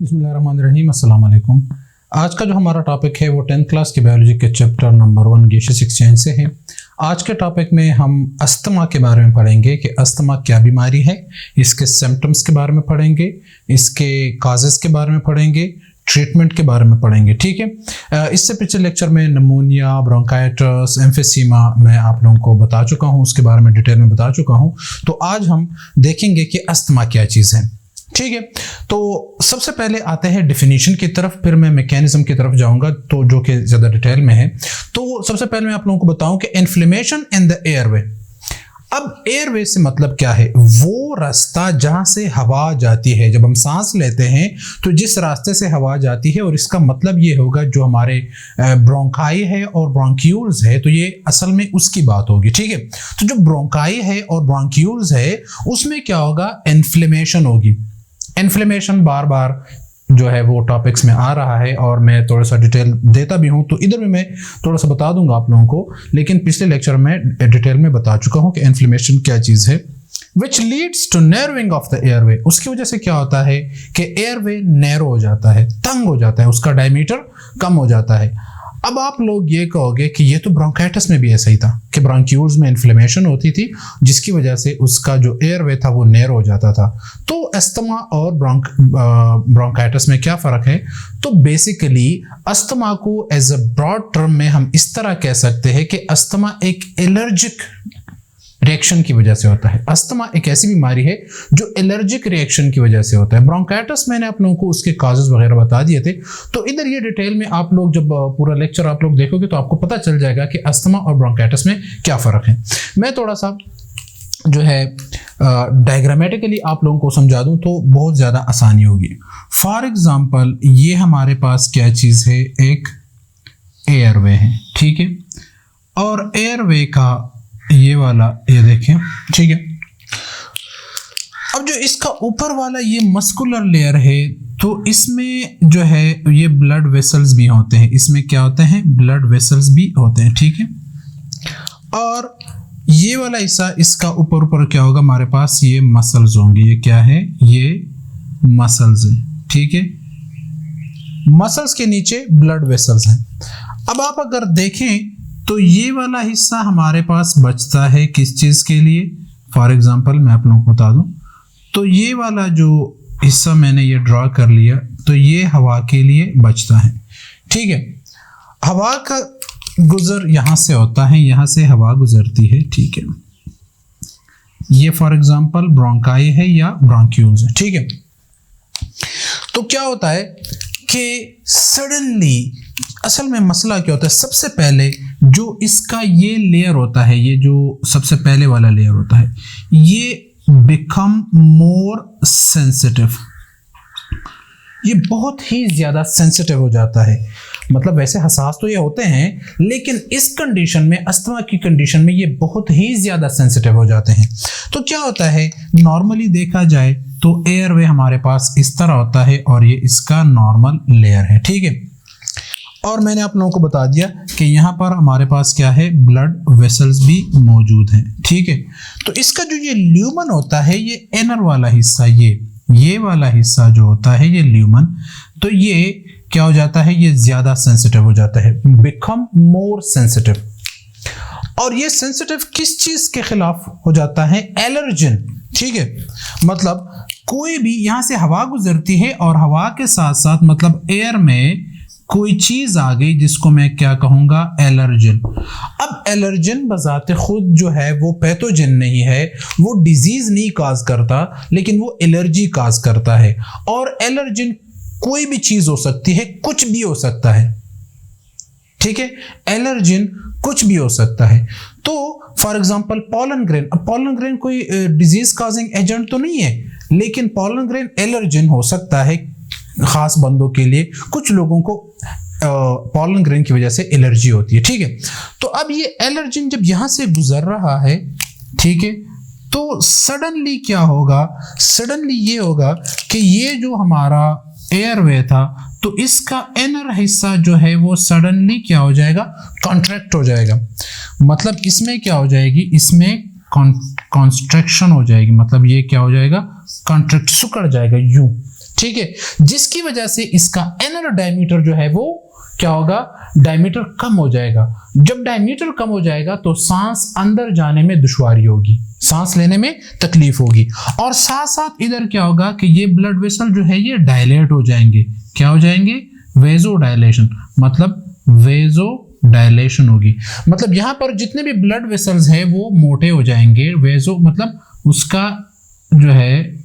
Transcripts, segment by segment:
बिस्मिल्लाहिर्रहमानिर्रहीम, अस्सलाम वालेकुम। आज का जो हमारा टॉपिक है वो 10th क्लास के बायोलॉजी के चैप्टर नंबर 1 गैसियस एक्सचेंज से है। आज के टॉपिक में हम अस्थमा के बारे में पढ़ेंगे कि अस्थमा क्या बीमारी है, इसके सिम्टम्स के बारे में पढ़ेंगे, इसके काजेस के बारे में पढ़ेंगे, ट्रीटमेंट के बारे में पढ़ेंगे। ठीक है, इससे पिछले लेक्चर में नमूनिया, ब्रोंकाइटिस, एम्फिसीमा मैं आप लोगों को बता चुका हूँ, उसके बारे में डिटेल में बता चुका हूँ। तो आज हम देखेंगे कि अस्थमा क्या चीज़ है। ठीक है, तो सबसे पहले आते हैं डेफिनेशन की तरफ, फिर मैं मैकेनिज्म की तरफ जाऊंगा तो जो कि ज़्यादा डिटेल में है। तो सबसे पहले मैं आप लोगों को बताऊं कि इन्फ्लेमेशन इन द एयरवे। अब एयरवे से मतलब क्या है? वो रास्ता जहां से हवा जाती है। जब हम सांस लेते हैं तो जिस रास्ते से हवा जाती है, और इसका मतलब ये होगा जो हमारे ब्रोंकाई है और ब्रोंक्यूल्स है, तो ये असल में उसकी बात होगी। ठीक है, तो जो ब्रोंकाई है और ब्रोंक्यूल्स है उसमें क्या होगा? इन्फ्लेमेशन होगी। इन्फ्लेमेशन बार बार जो है वो टॉपिक्स में आ रहा है और मैं थोड़ा सा डिटेल देता भी हूं, तो इधर भी मैं थोड़ा सा बता दूंगा आप लोगों को, लेकिन पिछले लेक्चर में डिटेल में बता चुका हूं कि इन्फ्लेमेशन क्या चीज़ है। Which leads to narrowing of the airway. उसकी वजह से क्या होता है कि एयरवे नैरो हो जाता है, तंग हो जाता है, उसका डायमीटर कम हो जाता है। अब आप लोग ये कहोगे कि ये तो ब्रोंकाइटिस में भी ऐसा ही था कि ब्रोंक्यूल्स में इन्फ्लेमेशन होती थी जिसकी वजह से उसका जो एयरवे था वो नैरो हो जाता था। तो अस्थमा और ब्रोंकाइटिस में क्या फ़र्क है? तो बेसिकली अस्थमा को एज अ ब्रॉड टर्म में हम इस तरह कह सकते हैं कि अस्थमा एक एलर्जिक रिएक्शन की वजह से होता है। अस्थमा एक ऐसी बीमारी है जो एलर्जिक रिएक्शन की वजह से होता है। ब्रोंकाइटिस मैंने आप लोगों को उसके काजेस वगैरह बता दिए थे, तो इधर ये डिटेल में आप लोग जब पूरा लेक्चर आप लोग देखोगे तो आपको पता चल जाएगा कि अस्थमा और ब्रोंकाइटिस में क्या फ़र्क है। मैं थोड़ा सा जो है डायग्रामेटिकली आप लोगों को समझा दूं तो बहुत ज़्यादा आसानी होगी। फॉर एग्जाम्पल ये हमारे पास क्या चीज़ है? एक एयरवे है। ठीक है, और एयरवे का ये वाला ये देखें। ठीक है, अब जो इसका ऊपर वाला ये मस्कुलर लेयर है तो इसमें जो है ये ब्लड वेसल्स भी होते हैं। इसमें क्या होते हैं? ब्लड वेसल्स भी होते हैं। ठीक है, और ये वाला हिस्सा इसका ऊपर ऊपर क्या होगा? हमारे पास ये मसल्स होंगे। ये क्या है? ये मसल्स है। ठीक है, मसल्स के नीचे ब्लड वेसल्स हैं। अब आप अगर देखें तो ये वाला हिस्सा हमारे पास बचता है किस चीज़ के लिए? फॉर एग्जांपल मैं आप लोगों को बता दूं तो ये वाला जो हिस्सा मैंने ये ड्रॉ कर लिया तो ये हवा के लिए बचता है। ठीक है, हवा का गुजर यहाँ से होता है, यहाँ से हवा गुजरती है। ठीक है, ये फॉर एग्जांपल ब्रोंकाई है या ब्रोंक्यूल्स है। ठीक है, तो क्या होता है कि सडनली असल में मसला क्या होता है? सबसे पहले जो इसका ये लेयर होता है, ये जो सबसे पहले वाला लेयर होता है, ये बिकम मोर सेंसिटिव। ये बहुत ही ज़्यादा सेंसिटिव हो जाता है। मतलब वैसे हसास तो ये होते हैं, लेकिन इस कंडीशन में, अस्थमा की कंडीशन में, ये बहुत ही ज़्यादा सेंसिटिव हो जाते हैं। तो क्या होता है? नॉर्मली देखा जाए तो एयरवे हमारे पास इस तरह होता है और ये इसका नॉर्मल लेयर है। ठीक है, और मैंने आप लोगों को बता दिया कि यहाँ पर हमारे पास क्या है? ब्लड वेसल्स भी मौजूद हैं। ठीक है, तो इसका जो ये ल्यूमन होता है, ये इनर वाला हिस्सा, ये वाला हिस्सा जो होता है ये ल्यूमन, तो ये क्या हो जाता है? ये ज़्यादा सेंसिटिव हो जाता है, बिकम मोर सेंसिटिव। और ये सेंसिटिव किस चीज़ के खिलाफ हो जाता है? एलर्जन। ठीक है, मतलब कोई भी यहाँ से हवा गुजरती है और हवा के साथ साथ मतलब एयर में कोई चीज आ गई जिसको मैं क्या कहूंगा? एलर्जन। अब एलर्जन बजाते खुद जो है वो पैथोजन नहीं है, वो डिजीज नहीं काज करता, लेकिन वो एलर्जी काज करता है। और एलर्जन कोई भी चीज हो सकती है, कुछ भी हो सकता है। ठीक है, एलर्जन कुछ भी हो सकता है। तो फॉर एग्जांपल पॉलन ग्रेन। अब पॉलन ग्रेन कोई डिजीज काजिंग एजेंट तो नहीं है, लेकिन पॉलन ग्रेन एलर्जन हो सकता है खास बंदों के लिए। कुछ लोगों को पॉलन ग्रेन की वजह से एलर्जी होती है। ठीक है, तो अब ये एलर्जन जब यहाँ से गुजर रहा है, ठीक है, तो सडनली क्या होगा? सडनली ये होगा कि ये जो हमारा एयरवे था तो इसका इनर हिस्सा जो है वो सडनली क्या हो जाएगा? कॉन्ट्रैक्ट हो जाएगा। मतलब इसमें क्या हो जाएगी? इसमें कॉन्स्ट्रक्शन हो जाएगी। मतलब ये क्या हो जाएगा? कॉन्ट्रैक्ट, सिकुड़ जाएगा यूं। ठीक है, जिसकी वजह से इसका इनर डायमीटर जो है वो क्या होगा, डायमीटर कम हो जाएगा। जब डायमीटर कम हो जाएगा तो सांस अंदर जाने में दुश्वारी होगी, सांस लेने में तकलीफ होगी, और साथ साथ इधर क्या होगा कि ये ब्लड वेसल जो है ये डायलेट हो जाएंगे। क्या हो जाएंगे, वेजो डायलेशन, मतलब वेजो डायलेशन होगी, मतलब यहां पर जितने भी ब्लड वेसल्स है वो मोटे हो जाएंगे। वेजो मतलब उसका जो है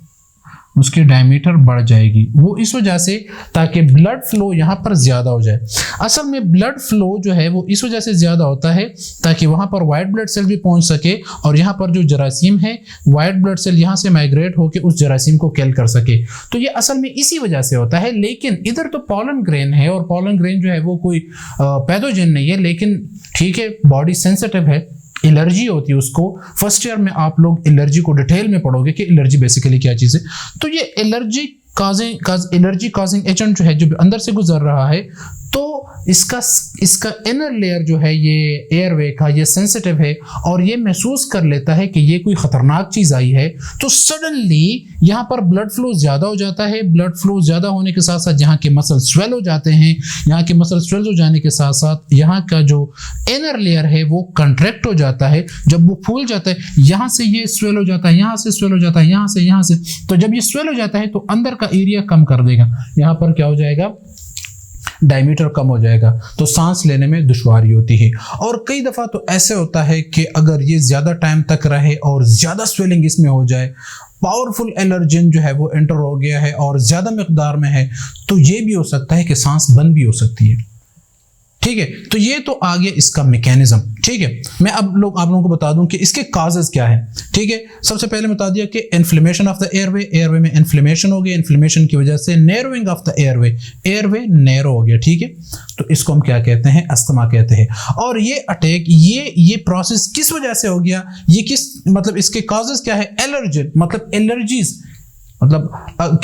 उसकी डायमीटर बढ़ जाएगी, वो इस वजह से ताकि ब्लड फ्लो यहाँ पर ज़्यादा हो जाए। असल में ब्लड फ्लो जो है वो इस वजह से ज़्यादा होता है ताकि वहाँ पर वाइट ब्लड सेल भी पहुँच सके, और यहाँ पर जो जरासीम है वाइट ब्लड सेल यहाँ से माइग्रेट होकर उस जरासीम को किल कर सके। तो ये असल में इसी वजह से होता है। लेकिन इधर तो पॉलन ग्रेन है, और पॉलन ग्रेन जो है वो कोई पैथोजन नहीं है, लेकिन ठीक है बॉडी सेंसिटिव है, एलर्जी होती है उसको। फर्स्ट ईयर में आप लोग एलर्जी को डिटेल में पढ़ोगे कि एलर्जी बेसिकली क्या चीज़ है। तो ये एलर्जी काजिंग एजेंट जो है जो अंदर से गुजर रहा है, तो इसका इनर लेयर जो है ये एयरवे का ये सेंसिटिव है, और ये महसूस कर लेता है कि ये कोई ख़तरनाक चीज़ आई है, तो सडनली यहाँ पर ब्लड फ्लो ज़्यादा हो जाता है। ब्लड फ्लो ज़्यादा होने के साथ साथ यहाँ के मसल स्वेल हो जाते हैं। यहाँ के मसल स्वेल हो जाने के साथ साथ यहाँ का जो इनर लेयर है वो कंट्रैक्ट हो जाता है। जब वो फूल जाता है, यहाँ से ये स्वेल हो जाता है, यहाँ से स्वेल हो जाता है, यहाँ से, तो जब ये स्वेल हो जाता है तो अंदर का एरिया कम कर देगा, यहाँ पर क्या हो जाएगा, डायमीटर कम हो जाएगा, तो सांस लेने में दुश्वारी होती है। और कई दफ़ा तो ऐसे होता है कि अगर ये ज़्यादा टाइम तक रहे और ज़्यादा स्वेलिंग इसमें हो जाए, पावरफुल एलर्जन जो है वो एंटर हो गया है और ज़्यादा मकदार में है, तो ये भी हो सकता है कि सांस बंद भी हो सकती है। ठीक है, तो ये तो आ गया इसका मैकेनिज्म। ठीक है, मैं अब आप लोगों को बता दूं कि इसके काजेस क्या है। ठीक है, सबसे पहले बता दिया कि इन्फ्लेमेशन ऑफ द एयरवे में इन्फ्लेमेशन हो गया, इन्फ्लेमेशन की वजह से narrowing of the airway narrow हो गया। ठीक है, तो इसको हम क्या कहते हैं, अस्थमा कहते हैं। और ये अटैक ये प्रोसेस किस वजह से हो गया, ये किस मतलब इसके काजेस क्या है, एलर्जन मतलब एलर्जीज, मतलब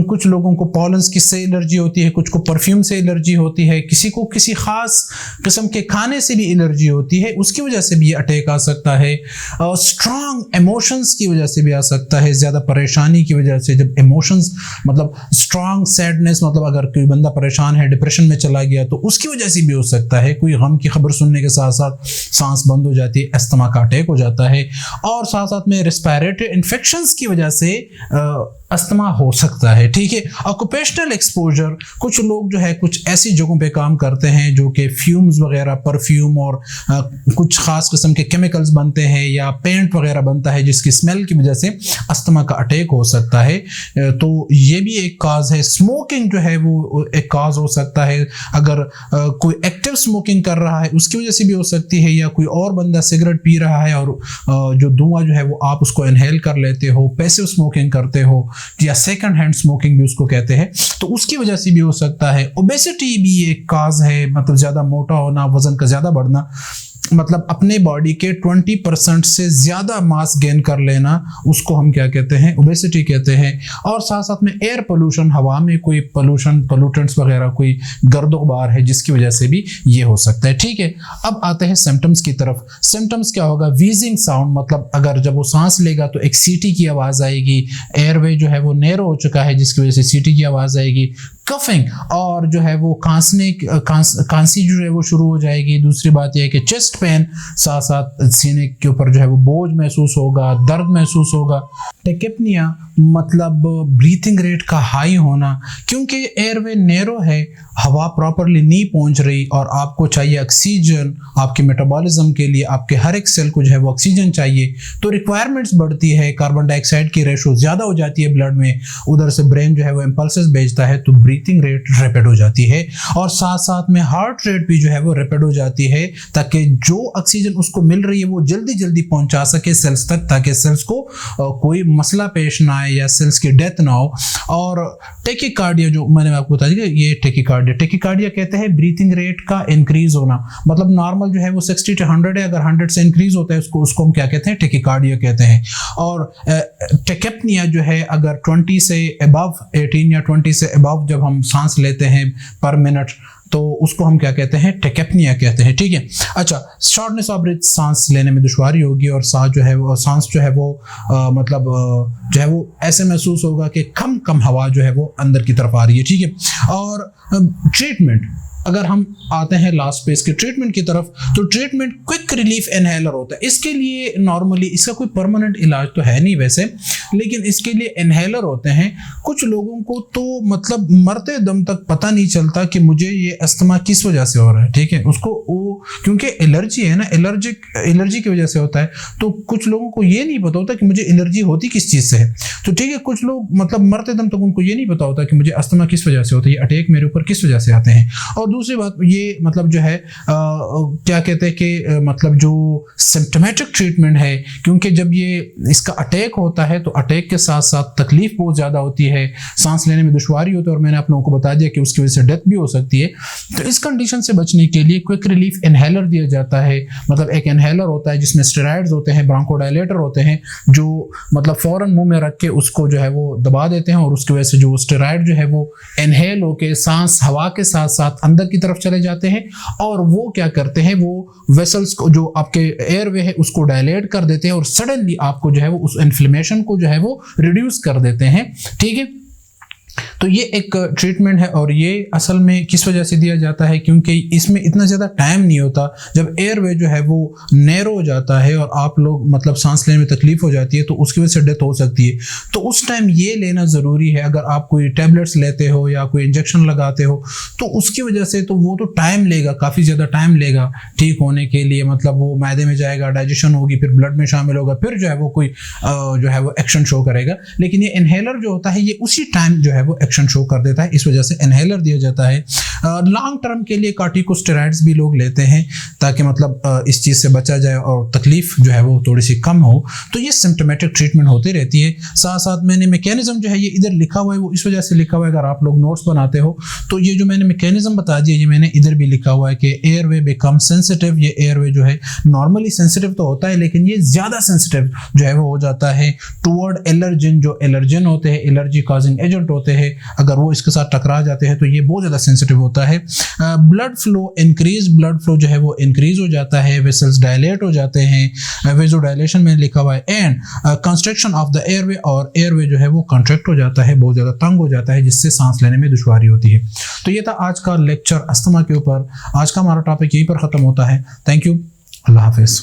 कुछ लोगों को पॉलन्स किससे एलर्जी होती है, कुछ को परफ्यूम से एलर्जी होती है, किसी को किसी खास किस्म के खाने से भी एलर्जी होती है, उसकी वजह से भी ये अटैक आ सकता है। स्ट्रॉन्ग इमोशंस की वजह से भी आ सकता है, ज़्यादा परेशानी की वजह से। जब इमोशंस मतलब स्ट्रॉन्ग सैडनेस, मतलब अगर कोई बंदा परेशान है, डिप्रेशन में चला गया, तो उसकी वजह से भी हो सकता है। कोई गम की खबर सुनने के साथ साथ सांस बंद हो जाती है, अस्थमा का अटैक हो जाता है। और साथ साथ में रेस्पिरेटरी इन्फेक्शंस की वजह से अस्थमा हो सकता है। ठीक है, ऑक्यूपेशनल एक्सपोजर, कुछ लोग जो है कुछ ऐसी जगहों पे काम करते हैं जो कि फ्यूम्स वगैरह, परफ्यूम और कुछ खास किस्म के केमिकल्स बनते हैं या पेंट वगैरह बनता है, जिसकी स्मेल की वजह से अस्थमा का अटैक हो सकता है। तो ये भी एक काज है। स्मोकिंग जो है वो एक काज हो सकता है। अगर कोई एक्टिव स्मोकिंग कर रहा है उसकी वजह से भी हो सकती है, या कोई और बंदा सिगरेट पी रहा है और जो धुआं जो है वो आप उसको इनहेल कर लेते हो, पैसिव स्मोकिंग करते हो, या सेकंड हैंड स्मोकिंग भी उसको कहते हैं, तो उसकी वजह से भी हो सकता है। ओबेसिटी भी एक काज है, मतलब ज़्यादा मोटा होना, वजन का ज़्यादा बढ़ना, मतलब अपने बॉडी के 20% से ज़्यादा मास गेन कर लेना, उसको हम क्या कहते हैं, ओबेसिटी कहते हैं। और साथ साथ में एयर पोल्यूशन, हवा में कोई पोल्यूटेंट्स वगैरह, कोई गर्दो गुबार है, जिसकी वजह से भी ये हो सकता है। ठीक है, अब आते हैं सिम्टम्स की तरफ। सिम्टम्स क्या होगा, वीजिंग साउंड, मतलब अगर जब वो सांस लेगा तो एक सीटी की आवाज़ आएगी, एयरवे जो है वो नैरो हो चुका है जिसकी वजह से सीटी की आवाज़ आएगी। कफिंग, और जो है वो खांसी जो है वो शुरू हो जाएगी। दूसरी बात यह है कि चेस्ट पेन, साथ साथ सीने के ऊपर जो है वो बोझ महसूस होगा, दर्द महसूस होगा। टेकिपनिया मतलब ब्रीथिंग रेट का हाई होना, क्योंकि एयरवे नैरो है, हवा प्रॉपरली नहीं पहुंच रही और आपको चाहिए ऑक्सीजन आपके मेटाबॉलिज्म के लिए, आपके हर एक सेल को जो है वो ऑक्सीजन चाहिए, तो रिक्वायरमेंट्स बढ़ती है। कार्बन डाइऑक्साइड की रेशो ज़्यादा हो जाती है ब्लड में, उधर से ब्रेन जो है वो इम्पल्सेस भेजता है, तो ब्रीथिंग रेट रैपिड हो जाती है। और साथ साथ में हार्ट रेट भी जो है वो रैपिड हो जाती है, ताकि जो ऑक्सीजन उसको मिल रही है वो जल्दी जल्दी पहुंचा सके सेल्स तक, ताकि सेल्स को कोई मसला पेश ना आए या सेल्स की डेथ ना हो। और टेकिकार्डिया, जो मैंने आपको बता दिया, ये टेकिकार्डिया कहते हैं ब्रीथिंग रेट का इंक्रीज होना, मतलब नॉर्मल जो है वो 60 to 100 है, अगर 100 से इंक्रीज होता है उसको हम क्या कहते हैं, टेकिकार्डिया कहते हैं। और टेकेपनिया जो है अगर 20 से अबव 18 या 20 से अबव जब हम सांस लेते हैं पर मिनट, तो उसको हम क्या कहते हैं, टेकेपनिया कहते हैं, ठीक है। अच्छा, शॉर्टनेस ऑफ ब्रेथ, सांस लेने में दुश्वारी होगी और सांस जो है वो जो है वो ऐसे महसूस होगा कि कम हवा जो है वो अंदर की तरफ आ रही है, ठीक है। और ट्रीटमेंट, अगर हम आते हैं लास्ट पे इसके ट्रीटमेंट की तरफ, तो ट्रीटमेंट क्विक रिलीफ इनहेलर होता है। इसके लिए नॉर्मली इसका कोई परमानेंट इलाज तो है नहीं वैसे, लेकिन इसके लिए इनहेलर होते हैं। कुछ लोगों को तो मतलब मरते दम तक पता नहीं चलता कि मुझे ये अस्थमा किस वजह से हो रहा है, ठीक है। उसको वो क्योंकि एलर्जी है ना, एलर्जी की वजह से होता है, तो कुछ लोगों को ये नहीं पता होता कि मुझे एलर्जी होती किस चीज़ से है, तो ठीक है। कुछ लोग मतलब मरते दम तक उनको ये नहीं पता होता कि मुझे अस्थमा किस वजह से होता है, ये अटैक मेरे ऊपर किस वजह से आते हैं। और दूसरी बात ये मतलब जो है क्या कहते हैं कि मतलब जो सिम्टोमेटिक ट्रीटमेंट है, क्योंकि जब ये इसका अटैक होता है तो अटैक के साथ साथ तकलीफ बहुत ज़्यादा होती है, सांस लेने में दुश्वारी होती है, और मैंने आप लोगों को बता दिया कि उसकी वजह से डेथ भी हो सकती है। तो इस कंडीशन से बचने के लिए क्विक रिलीफ इनहेलर दिया जाता है। मतलब एक इनहेलर होता है जिसमें स्टेरॉइड्स होते हैं, ब्रोंकोडायलेटर होते हैं, जो मतलब फौरन मुंह में रख के उसको जो है वो दबा देते हैं, और उसकी वजह से जो स्टेरॉइड जो है वो इनहेल होके सांस हवा के साथ साथ अंदर की तरफ चले जाते हैं, और वो क्या करते हैं, वो वेसल्स को जो आपके एयरवे है उसको डायलेट कर देते हैं, और सडनली आपको जो है वो उस इन्फ्लेमेशन को जो है वो रिड्यूस कर देते हैं, ठीक है। तो ये एक ट्रीटमेंट है, और ये असल में किस वजह से दिया जाता है, क्योंकि इसमें इतना ज़्यादा टाइम नहीं होता। जब एयरवे जो है वो नैरो हो जाता है और आप लोग मतलब सांस लेने में तकलीफ हो जाती है, तो उसकी वजह से डेथ हो सकती है। तो उस टाइम ये लेना ज़रूरी है। अगर आप कोई टैबलेट्स लेते हो या कोई इंजेक्शन लगाते हो, तो उसकी वजह से तो वो तो टाइम लेगा, काफ़ी ज़्यादा टाइम लेगा ठीक होने के लिए। मतलब वो मैदे में जाएगा, डाइजेशन होगी, फिर ब्लड में शामिल होगा, फिर जो है वो कोई जो है वो एक्शन शो करेगा। लेकिन ये इनहेलर जो होता है ये उसी टाइम जो है वो एक्शन शो कर देता है, इस वजह से इनहेलर दिया जाता है। लॉन्ग टर्म के लिए कार्टिकोस्टेरॉइड्स भी लोग लेते हैं ताकि मतलब इस चीज़ से बचा जाए और तकलीफ जो है वो थोड़ी सी कम हो। तो ये सिम्टोमेटिक ट्रीटमेंट होती रहती है। साथ साथ मैंने मैकेनिज्म जो है ये इधर लिखा हुआ है, वो इस वजह से लिखा हुआ है, अगर आप लोग नोट्स बनाते हो तो ये जो मैंने मैकेनिज्म बता दिया ये मैंने इधर भी लिखा हुआ है कि एयरवे बिकम सेंसिटिव। ये एयरवे जो है नॉर्मली सेंसिटिव तो होता है, लेकिन ये ज़्यादा सेंसिटिव जो है वो हो जाता है टुवर्ड एलर्जन। जो एलर्जन होते हैं, एलर्जी कॉजिंग एजेंट होते हैं, अगर वो इसके साथ टकरा जाते हैं तो ये बहुत ज़्यादा सेंसिटिव होता है। Blood flow increase, blood flow जो है वो इंक्रीज हो जाता है, वेसल्स डायलेट हो जाते हैं, वेजोडाइलेशन में लिखा हुआ है, and construction of the airway, और एयरवे जो है वो कॉन्ट्रैक्ट हो जाता है, बहुत ज़्यादा तंग हो जाता है, जिससे सांस लेने में दुश्वारी होती है। तो ये था आज का लेक्चर अस्थमा के ऊपर। आज का हमारा टॉपिक यहीं पर ख़त्म होता है। थैंक यू, अल्लाह हाफिज़।